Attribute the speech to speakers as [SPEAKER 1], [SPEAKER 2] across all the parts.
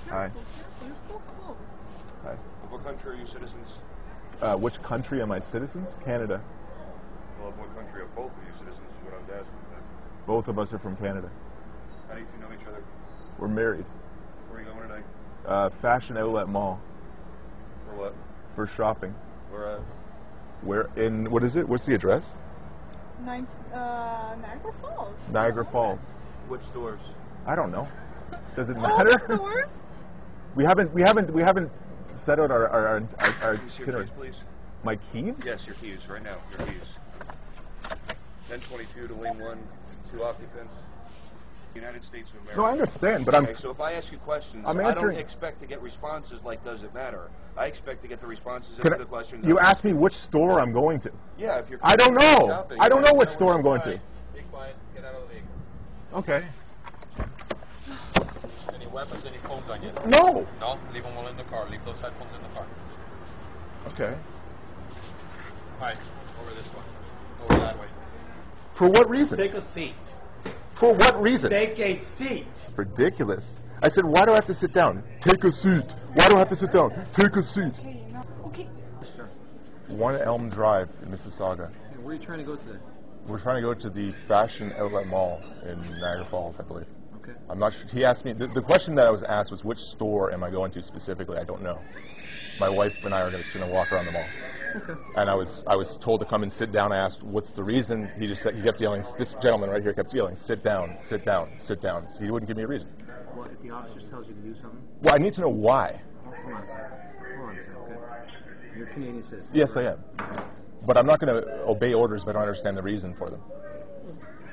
[SPEAKER 1] Hi.
[SPEAKER 2] You're so close.
[SPEAKER 1] Hi.
[SPEAKER 3] Of what country are you citizens?
[SPEAKER 1] Which country am I citizens? Canada.
[SPEAKER 3] Well, of what country are both of you citizens is what I was asking.
[SPEAKER 1] Both of us are from Canada.
[SPEAKER 3] How do you two know each other?
[SPEAKER 1] We're married.
[SPEAKER 3] Where are you going tonight?
[SPEAKER 1] Fashion Outlet Mall.
[SPEAKER 3] For what?
[SPEAKER 1] For shopping.
[SPEAKER 3] Where at?
[SPEAKER 1] Where in, what is it? What's the address?
[SPEAKER 2] Niagara Falls.
[SPEAKER 1] Niagara Falls.
[SPEAKER 3] Which stores?
[SPEAKER 1] I don't know. Does it
[SPEAKER 2] All
[SPEAKER 1] matter?
[SPEAKER 2] the stores?
[SPEAKER 1] We haven't set out our
[SPEAKER 3] Your
[SPEAKER 1] itinerary.
[SPEAKER 3] keys, please.
[SPEAKER 1] My keys?
[SPEAKER 3] Yes, your keys, right now. Your keys. 1022 to lane 1, 2 occupants. United States of America.
[SPEAKER 1] No, I understand, but
[SPEAKER 3] Okay, so if I ask you questions,
[SPEAKER 1] I'm
[SPEAKER 3] I
[SPEAKER 1] answering.
[SPEAKER 3] don't expect to get responses like does it matter. I expect to get the responses
[SPEAKER 1] Can
[SPEAKER 3] to the questions.
[SPEAKER 1] you asked me which store I'm going to.
[SPEAKER 3] Yeah, if you're
[SPEAKER 1] I don't know.
[SPEAKER 3] shopping,
[SPEAKER 1] I don't know what
[SPEAKER 3] you
[SPEAKER 1] store I'm going to.
[SPEAKER 3] Be quiet. Get out of the vehicle.
[SPEAKER 1] Okay.
[SPEAKER 4] Any weapons, any phones on you?
[SPEAKER 1] No.
[SPEAKER 4] No? Leave them all in the car. Leave those headphones in the car.
[SPEAKER 1] Okay.
[SPEAKER 4] Alright, over this way. Over that way.
[SPEAKER 1] For what reason?
[SPEAKER 4] Take a seat.
[SPEAKER 1] For what reason?
[SPEAKER 4] Take a seat.
[SPEAKER 1] Ridiculous. I said, why do I have to sit down? Take a seat. Why do I have to sit down? Take a seat.
[SPEAKER 2] Okay, no. Okay.
[SPEAKER 4] Sure.
[SPEAKER 1] 1 Elm Drive in Mississauga.
[SPEAKER 4] Where are you trying to go today?
[SPEAKER 1] We're trying to go to the Fashion Outlet Mall in Niagara Falls, I believe.
[SPEAKER 4] Okay.
[SPEAKER 1] I'm not sure. He asked me, the question that I was asked was, which store am I going to specifically? I don't know. My wife and I are just going to walk around the mall.
[SPEAKER 4] Okay.
[SPEAKER 1] And I was told to come and sit down. I asked, what's the reason? He just said, he kept yelling, this gentleman right here kept yelling, sit down, sit down, sit down. So he wouldn't give me a reason.
[SPEAKER 4] Well, if the officer tells you to do something,
[SPEAKER 1] Well, I need to know why.
[SPEAKER 4] hold on a second. Hold on a second, okay? You're a Canadian citizen.
[SPEAKER 1] Yes, I am. But I'm not going to obey orders if I don't understand the reason for them.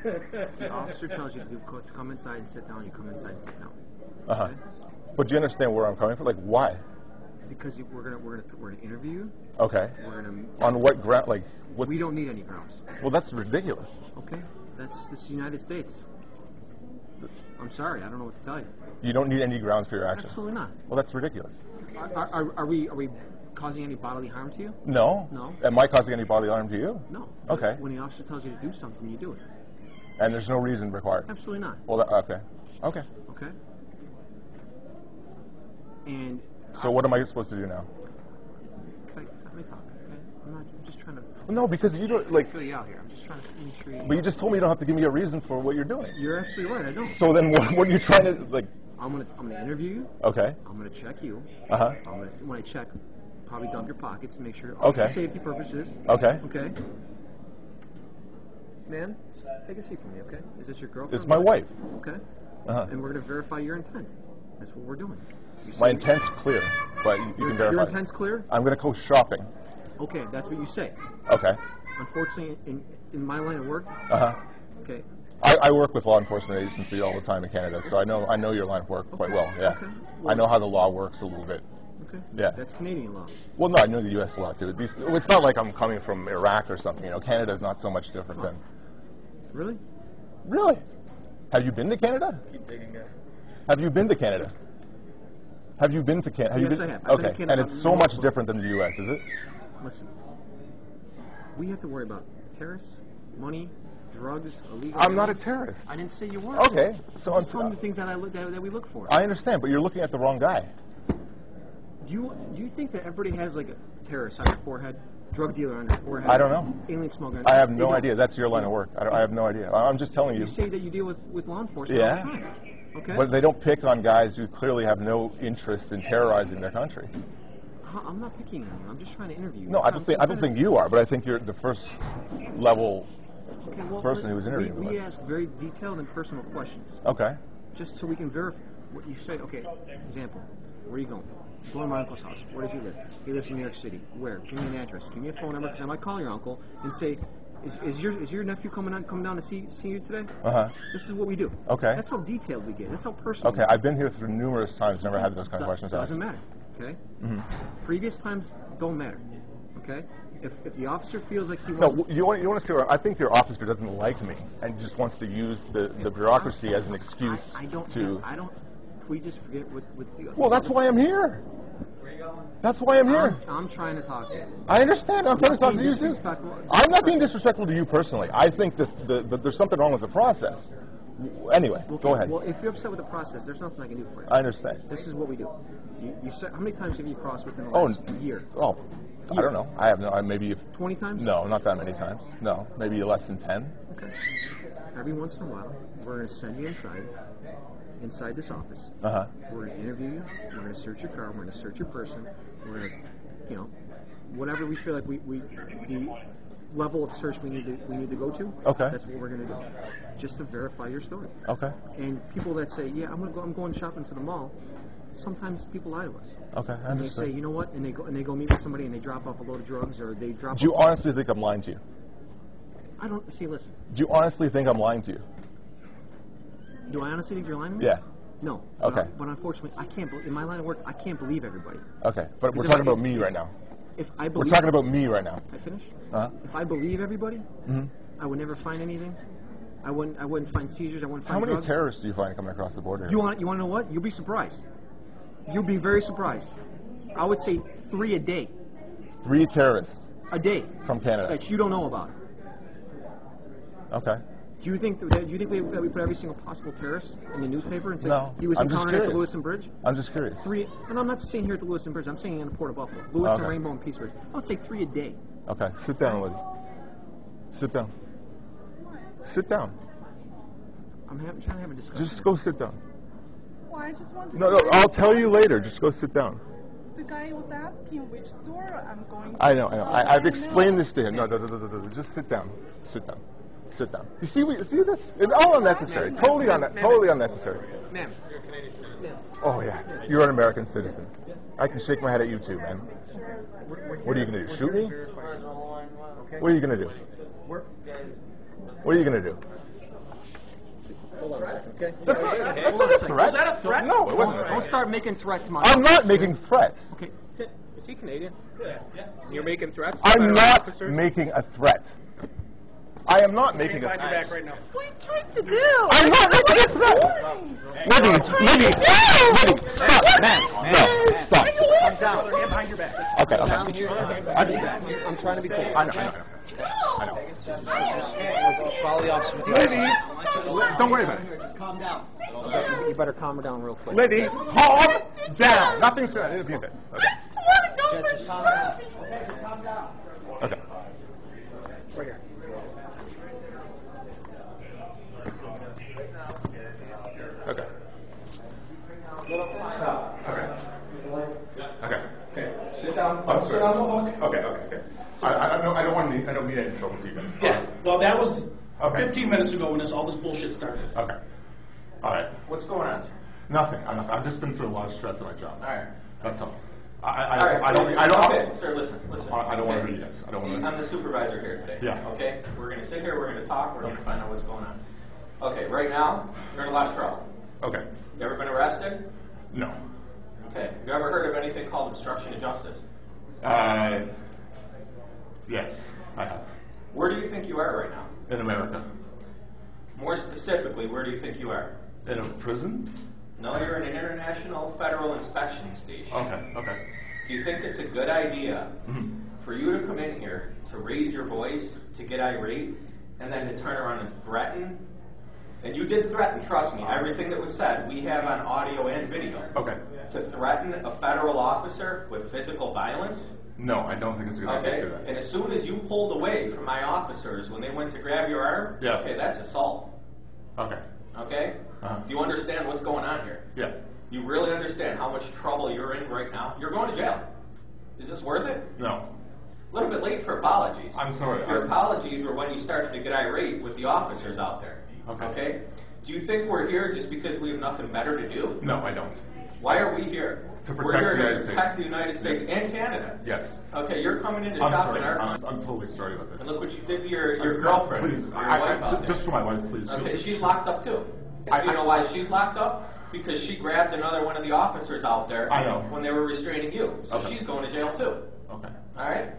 [SPEAKER 4] If the officer tells you to come inside and sit down, you come inside and sit down.
[SPEAKER 1] Uh-huh.
[SPEAKER 4] Okay?
[SPEAKER 1] But do you understand where I'm coming from? Like, why?
[SPEAKER 4] Because we're gonna interview you.
[SPEAKER 1] Okay.
[SPEAKER 4] We're gonna.
[SPEAKER 1] On what ground? Like, what's...
[SPEAKER 4] We don't need any grounds.
[SPEAKER 1] Well, that's ridiculous.
[SPEAKER 4] Okay. This is the United States. I'm sorry, I don't know what to tell you.
[SPEAKER 1] You don't need any grounds for your actions.
[SPEAKER 4] Absolutely not.
[SPEAKER 1] Well, that's ridiculous.
[SPEAKER 4] Are we causing any bodily harm to you?
[SPEAKER 1] No.
[SPEAKER 4] No.
[SPEAKER 1] Am I causing any bodily harm to you?
[SPEAKER 4] No.
[SPEAKER 1] Okay.
[SPEAKER 4] When the officer tells you to do something, you do it.
[SPEAKER 1] And there's no reason required?
[SPEAKER 4] Absolutely not.
[SPEAKER 1] Well, okay. Okay.
[SPEAKER 4] Okay. And
[SPEAKER 1] So what am I supposed to do now?
[SPEAKER 4] let me talk. Okay. I'm just trying to.
[SPEAKER 1] No, because you don't, like...
[SPEAKER 4] Fill you out here. I'm just trying to make sure you.
[SPEAKER 1] But you just told me you don't have to give me a reason for what you're doing.
[SPEAKER 4] You're absolutely right. I don't.
[SPEAKER 1] So then what are you trying to, like...
[SPEAKER 4] I'm gonna interview you.
[SPEAKER 1] Okay.
[SPEAKER 4] I'm gonna check you.
[SPEAKER 1] Uh-huh.
[SPEAKER 4] When I check, probably dump your pockets and make sure.
[SPEAKER 1] Okay.
[SPEAKER 4] For safety purposes.
[SPEAKER 1] Okay.
[SPEAKER 4] Okay. Ma'am, take a seat for me, okay? Is this your girlfriend?
[SPEAKER 1] It's my wife.
[SPEAKER 4] Okay.
[SPEAKER 1] Uh-huh.
[SPEAKER 4] And we're gonna verify your intent. That's what we're doing.
[SPEAKER 1] My intent's clear, but you can verify.
[SPEAKER 4] Your intent's clear?
[SPEAKER 1] I'm going to go shopping.
[SPEAKER 4] Okay, that's what you say.
[SPEAKER 1] Okay.
[SPEAKER 4] Unfortunately, in my line of work.
[SPEAKER 1] Uh-huh.
[SPEAKER 4] Okay.
[SPEAKER 1] I work with law enforcement agencies all the time in Canada, so I know your line of work quite well. Yeah.
[SPEAKER 4] Okay.
[SPEAKER 1] I know how the law works a little bit.
[SPEAKER 4] Okay.
[SPEAKER 1] Yeah.
[SPEAKER 4] That's Canadian law.
[SPEAKER 1] Well, no, I know the U.S. law too. It's not like I'm coming from Iraq or something. You know, Canada's not so much different than.
[SPEAKER 4] Really?
[SPEAKER 1] Really? Have you been to Canada?
[SPEAKER 3] Keep digging it.
[SPEAKER 1] Have you been to Canada? Have you been to Canada?
[SPEAKER 4] Yes, I have. I've been
[SPEAKER 1] Okay,
[SPEAKER 4] to Canada.
[SPEAKER 1] and it's so much different than the U.S., is it?
[SPEAKER 4] Listen. We have to worry about terrorists, money, drugs, illegal.
[SPEAKER 1] I'm not a terrorist.
[SPEAKER 4] I didn't say you were.
[SPEAKER 1] Okay, so
[SPEAKER 4] I'm just telling you the things that we look for.
[SPEAKER 1] I understand, but you're looking at the wrong guy.
[SPEAKER 4] Do you think that everybody has like a terrorist on their forehead, drug dealer on their forehead?
[SPEAKER 1] I don't know.
[SPEAKER 4] Alien smuggler.
[SPEAKER 1] I have no idea. That's your line of work. I have no idea. I'm just telling you.
[SPEAKER 4] You say that you deal with law enforcement all the time. Okay.
[SPEAKER 1] But they don't pick on guys who clearly have no interest in terrorizing their country.
[SPEAKER 4] I'm not picking on you. I'm just trying to interview you.
[SPEAKER 1] No, I don't think you are, but I think you're the first level person who was interviewing.
[SPEAKER 4] We ask very detailed and personal questions.
[SPEAKER 1] Okay.
[SPEAKER 4] Just so we can verify what you say. Okay. Example. Where are you going? Go to my uncle's house. Where does he live? He lives in New York City. Where? Give me an address. Give me a phone number, because I might call your uncle and say, Is your nephew coming down to see you today?
[SPEAKER 1] Uh-huh.
[SPEAKER 4] This is what we do.
[SPEAKER 1] Okay.
[SPEAKER 4] That's how detailed we get. That's how personal.
[SPEAKER 1] Okay, I've been here through numerous times, never had those kind of questions asked.
[SPEAKER 4] Doesn't matter. Okay.
[SPEAKER 1] Mm-hmm.
[SPEAKER 4] Previous times don't matter. Okay. If the officer feels like he wants.
[SPEAKER 1] No, you want to see where I think your officer doesn't like me and just wants to use the bureaucracy as an excuse
[SPEAKER 4] I don't.
[SPEAKER 1] to.
[SPEAKER 4] I don't. We just forget what the.
[SPEAKER 1] Well, that's why I'm here. That's why I'm here.
[SPEAKER 4] I'm trying to talk to you.
[SPEAKER 1] I understand. I'm trying to talk to you too.
[SPEAKER 4] Disrespectful.
[SPEAKER 1] I'm not being disrespectful to you personally. I think that there's something wrong with the process. Anyway, go ahead.
[SPEAKER 4] Well, if you're upset with the process, there's nothing I can do for you.
[SPEAKER 1] I understand.
[SPEAKER 4] This is what we do. You said, how many times have you crossed within the last year?
[SPEAKER 1] Oh, I don't know. I have no. Maybe
[SPEAKER 4] 20 times?
[SPEAKER 1] No, not that many times. No, maybe less than 10.
[SPEAKER 4] Okay. Every once in a while, we're going to send you inside this office.
[SPEAKER 1] Uh-huh.
[SPEAKER 4] We're going to interview you. We're going to search your car. We're going to search your person. We're going to, whatever we feel like the level of search we need to go to.
[SPEAKER 1] Okay.
[SPEAKER 4] That's what we're going to do, just to verify your story.
[SPEAKER 1] Okay.
[SPEAKER 4] And people that say, yeah, I'm going shopping to the mall. Sometimes people lie to us.
[SPEAKER 1] Okay. I
[SPEAKER 4] And they
[SPEAKER 1] understand.
[SPEAKER 4] say, you know what? And they go meet with somebody and they drop off a load of drugs or they drop.
[SPEAKER 1] Do you honestly think I'm lying to you?
[SPEAKER 4] I don't see. Listen.
[SPEAKER 1] Do you honestly think I'm lying to you?
[SPEAKER 4] Do I honestly think you're lying to me?
[SPEAKER 1] Yeah.
[SPEAKER 4] No.
[SPEAKER 1] Okay.
[SPEAKER 4] But unfortunately, I can't. In my line of work, I can't believe everybody.
[SPEAKER 1] Okay. But we're
[SPEAKER 4] Because
[SPEAKER 1] talking about me right now.
[SPEAKER 4] If I
[SPEAKER 1] We're
[SPEAKER 4] believe,
[SPEAKER 1] talking about me right now.
[SPEAKER 4] I finish.
[SPEAKER 1] Uh-huh.
[SPEAKER 4] If I believe everybody,
[SPEAKER 1] Mm-hmm.
[SPEAKER 4] I would never find anything. I wouldn't find seizures. I wouldn't find
[SPEAKER 1] How many
[SPEAKER 4] drugs.
[SPEAKER 1] terrorists do you find coming across the border?
[SPEAKER 4] You want to know what? You'll be surprised. You'll be very surprised. I would say 3 a day.
[SPEAKER 1] 3 terrorists
[SPEAKER 4] A day.
[SPEAKER 1] from Canada.
[SPEAKER 4] That you don't know about.
[SPEAKER 1] Okay.
[SPEAKER 4] Do you think that we put every single possible terrorist in the newspaper and say
[SPEAKER 1] No,
[SPEAKER 4] he was
[SPEAKER 1] I'm just
[SPEAKER 4] encountered at the
[SPEAKER 1] curious.
[SPEAKER 4] Lewiston Bridge?
[SPEAKER 1] I'm just curious.
[SPEAKER 4] 3, and I'm not saying here at the Lewiston Bridge. I'm saying in the Port of Buffalo, Lewiston,
[SPEAKER 1] Okay.
[SPEAKER 4] Rainbow, and Peace Bridge. I would say 3 a day.
[SPEAKER 1] Okay. Sit down, Liddy. Sit down. Sit down.
[SPEAKER 4] I'm trying to have a discussion.
[SPEAKER 1] Just go sit down.
[SPEAKER 2] Well, I just want to.
[SPEAKER 1] No, I'll tell you later. Just go sit down.
[SPEAKER 2] The guy was asking which store I'm going to.
[SPEAKER 1] I know. I've
[SPEAKER 2] I
[SPEAKER 1] explained
[SPEAKER 2] know.
[SPEAKER 1] this to him. No. Just sit down. Sit down. Sit down. You see this? It's all unnecessary. Totally unnecessary.
[SPEAKER 4] Ma'am.
[SPEAKER 1] Oh yeah. You're an American citizen. I can shake my head at you too, man. What are you gonna do? Shoot me? What are you gonna do? What are you gonna do?
[SPEAKER 4] Hold on a second, okay?
[SPEAKER 1] That's not a threat.
[SPEAKER 4] Was that a threat?
[SPEAKER 1] No, it wasn't.
[SPEAKER 4] Don't start making threats to my
[SPEAKER 1] I'm not making threats.
[SPEAKER 4] Okay.
[SPEAKER 5] Is he Canadian? Yeah. You're making threats?
[SPEAKER 1] I'm not making a threat. I am not making a
[SPEAKER 5] Find your
[SPEAKER 1] threat.
[SPEAKER 5] back right now.
[SPEAKER 2] What are you trying to do?
[SPEAKER 1] I'm not making a threat. Liddy, stop, man. No, stop.
[SPEAKER 5] Calm down. Hand behind your back.
[SPEAKER 1] Okay.
[SPEAKER 4] I'm trying to be cool.
[SPEAKER 1] I know.
[SPEAKER 5] Follow the officer.
[SPEAKER 1] Liddy, don't worry about it.
[SPEAKER 5] Calm down.
[SPEAKER 4] You better calm her down real quick.
[SPEAKER 1] Liddy, calm down. Nothing's gonna. It'll be a bit. Okay.
[SPEAKER 5] Just calm down. Okay, just calm down.
[SPEAKER 1] Okay.
[SPEAKER 5] Right here.
[SPEAKER 1] Okay. Okay.
[SPEAKER 5] Sit down.
[SPEAKER 1] Sit down. Okay. I don't mean any trouble to you guys.
[SPEAKER 6] Yeah, well, that was
[SPEAKER 1] Okay.
[SPEAKER 6] 15 minutes ago when all this bullshit started.
[SPEAKER 1] Okay. All right.
[SPEAKER 3] What's going on?
[SPEAKER 1] Nothing. I've just been through a lot of stress in my job.
[SPEAKER 3] All right.
[SPEAKER 1] That's all.
[SPEAKER 3] All right. Okay, sir, listen.
[SPEAKER 1] I don't want to
[SPEAKER 3] Okay.
[SPEAKER 1] read this. I don't want to.
[SPEAKER 3] I'm the supervisor here today.
[SPEAKER 1] Yeah.
[SPEAKER 3] Okay? We're going to sit here, we're going to talk, we're going to find out what's going on. Okay, right now, you're in a lot of trouble.
[SPEAKER 1] Okay.
[SPEAKER 3] You ever been arrested?
[SPEAKER 1] No.
[SPEAKER 3] Okay. You ever heard of anything called obstruction of justice?
[SPEAKER 1] Yes, I have.
[SPEAKER 3] Where do you think you are right now?
[SPEAKER 1] In America.
[SPEAKER 3] More specifically, where do you think you are?
[SPEAKER 1] In a prison?
[SPEAKER 3] No, you're in an international federal inspection station.
[SPEAKER 1] Okay.
[SPEAKER 3] Do you think it's a good idea
[SPEAKER 1] Mhm.
[SPEAKER 3] for you to come in here, to raise your voice, to get irate, and then to turn around and threaten? And you did threaten, trust me. Everything that was said, we have on audio and video.
[SPEAKER 1] Okay.
[SPEAKER 3] To threaten a federal officer with physical violence?
[SPEAKER 1] No, I don't think it's a good idea
[SPEAKER 3] Okay.
[SPEAKER 1] to do that.
[SPEAKER 3] And as soon as you pulled away from my officers when they went to grab your arm,
[SPEAKER 1] Yeah.
[SPEAKER 3] okay, that's assault.
[SPEAKER 1] Okay.
[SPEAKER 3] Okay?
[SPEAKER 1] Uh-huh.
[SPEAKER 3] Do you understand what's going on here?
[SPEAKER 1] Yeah.
[SPEAKER 3] You really understand how much trouble you're in right now? You're going to jail. Is this worth it?
[SPEAKER 1] No.
[SPEAKER 3] A little bit late for apologies.
[SPEAKER 1] I'm sorry.
[SPEAKER 3] Your apologies were when you started to get irate with the officers out there.
[SPEAKER 1] Okay.
[SPEAKER 3] Do you think we're here just because we have nothing better to do?
[SPEAKER 1] No, I don't.
[SPEAKER 3] Why are we here?
[SPEAKER 1] To
[SPEAKER 3] We're
[SPEAKER 1] protect
[SPEAKER 3] here
[SPEAKER 1] the United
[SPEAKER 3] to
[SPEAKER 1] States.
[SPEAKER 3] protect the United States and Canada.
[SPEAKER 1] Yes.
[SPEAKER 3] Okay, you're coming in to
[SPEAKER 1] I'm
[SPEAKER 3] shop
[SPEAKER 1] sorry.
[SPEAKER 3] in our
[SPEAKER 1] I'm totally sorry about this.
[SPEAKER 3] and look what you did to your girlfriend.
[SPEAKER 1] Please.
[SPEAKER 3] Your wife out there.
[SPEAKER 1] Just for my wife, please.
[SPEAKER 3] Okay, she's locked up too. Do you know why she's locked up? Because she grabbed another one of the officers out there
[SPEAKER 1] I know.
[SPEAKER 3] when they were restraining you. So
[SPEAKER 1] Okay.
[SPEAKER 3] she's going to jail too.
[SPEAKER 1] Okay.
[SPEAKER 3] All right?